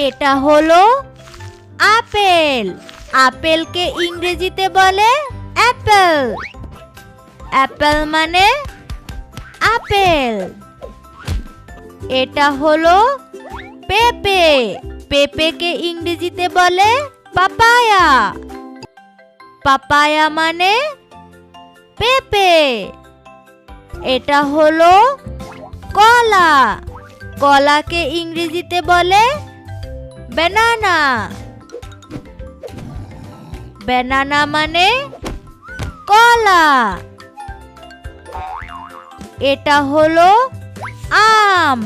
এটা হলো আপেল। আপেলকে ইংরেজিতে বলে অ্যাপেল। অ্যাপেল মানে আপেল। এটা হলো পেঁপে। পেঁপেকে ইংরেজিতে বলে পাপায়া। পাপায়া মানে পেঁপে। এটা হলো কলা। কলাকে ইংরেজিতে বলে ব্যানানা। ব্যানানা মানে কলা। এটা হলো আম।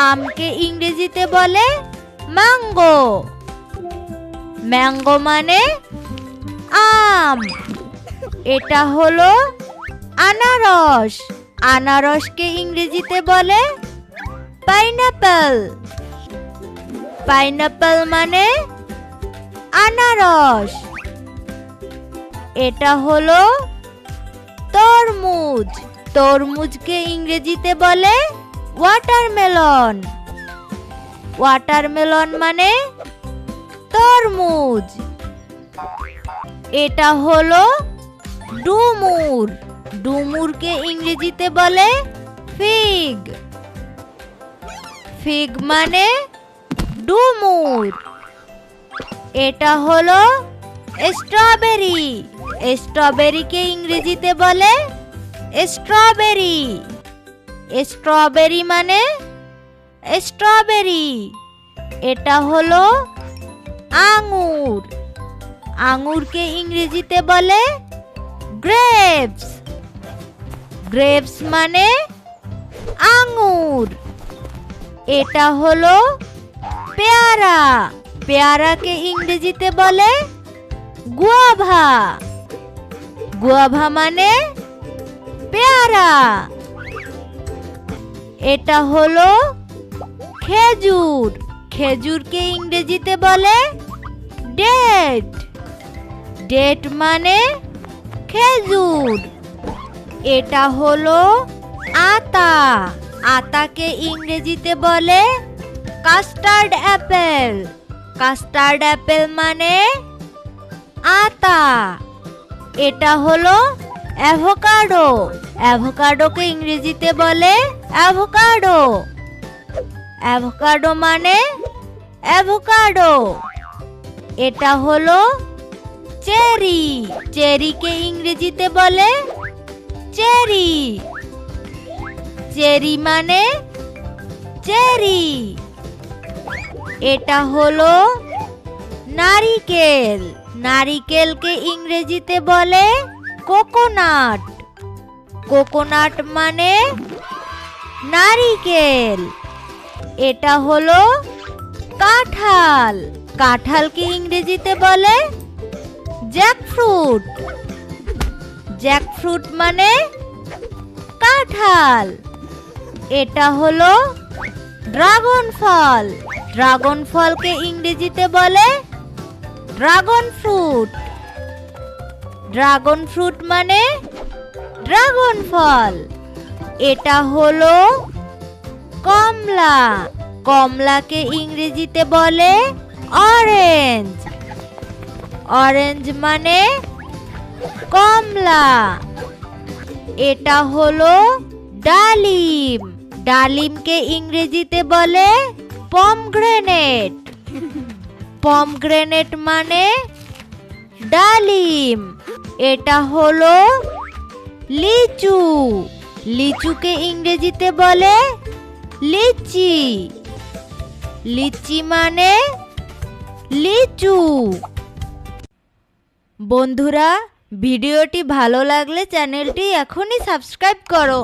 আমকে ইংরেজিতে বলে ম্যাঙ্গো। ম্যাঙ্গো মানে আম। এটা হলো আনারস। আনারসকে ইংরেজিতে বলে পাইনাপেল। পাইনাপেল মানে আনারস। এটা হলো তরমুজ। তরমুজকে ইংরেজিতে বলে ওয়াটারমেলন। ওয়াটারমেলন মানে তরমুজ। এটা হলো ডুমুর। ডুমুরকে ইংরেজিতে বলে ফিগ। ফিগ মানে ডুমুর। এটা হলো স্ট্রবেরি। স্ট্রবেরিকে ইংরেজিতে বলে স্ট্রবেরি। স্ট্রবেরি মানে স্ট্রবেরি। এটা হলো আঙুর। আঙুরকে ইংরেজিতে বলে গ্রেপস। গ্রেপস মানে আঙুর। এটা হলো পেয়ারা। পেয়ারাকে ইংরেজিতে বলে গুয়াভা। গুয়াভা মানে পেয়ারা। এটা হলো খেজুর। খেজুরকে ইংরেজিতে বলে ডেট। ডেট মানে খেজুর। এটা হলো আতা। আতাকে ইংরেজিতে বলে কাস্টার্ড অ্যাপেল। কাস্টার্ড অ্যাপেল মানে আতা। এটা হলো অ্যাভোকাডো। অ্যাভোকাডোকে ইংরেজিতে বলে অ্যাভোকাডো। অ্যাভোকাডো মানে অ্যাভোকাডো। এটা হলো চেরি। চেরিকে ইংরেজিতে বলে চেরি। চেরি মানে চেরি। এটা হলো নারিকেল। নারিকেলকে ইংরেজিতে বলে কোকোনাট। কোকোনাট মানে নারিকেল। এটা হলো কাঁঠাল। কাঁঠালকে ইংরেজিতে বলে জ্যাকফ্রুট। জ্যাকফ্রুট মানে কাঁঠাল। এটা হলো ড্রাগন ফল। ড্রাগন ফলকে ইংরেজিতে বলে ড্রাগন ফ্রুট। ড্রাগন ফ্রুট মানে ড্রাগন ফল। এটা হলো কমলা। কমলাকে ইংরেজিতে বলে অরেঞ্জ। অরেঞ্জ মানে কমলা। এটা হলো ডালিম। ডালিমকে ইংরেজিতে বলে পমগ্রেনেট। পমগ্রেনেট মানে ডালিম। এটা হলো লিচু। লিচুকে ইংরেজিতে বলে লিচি। লিচি মানে লিচু। বন্ধুরা, ভিডিওটি ভালো লাগলে চ্যানেলটি এখনই সাবস্ক্রাইব করো।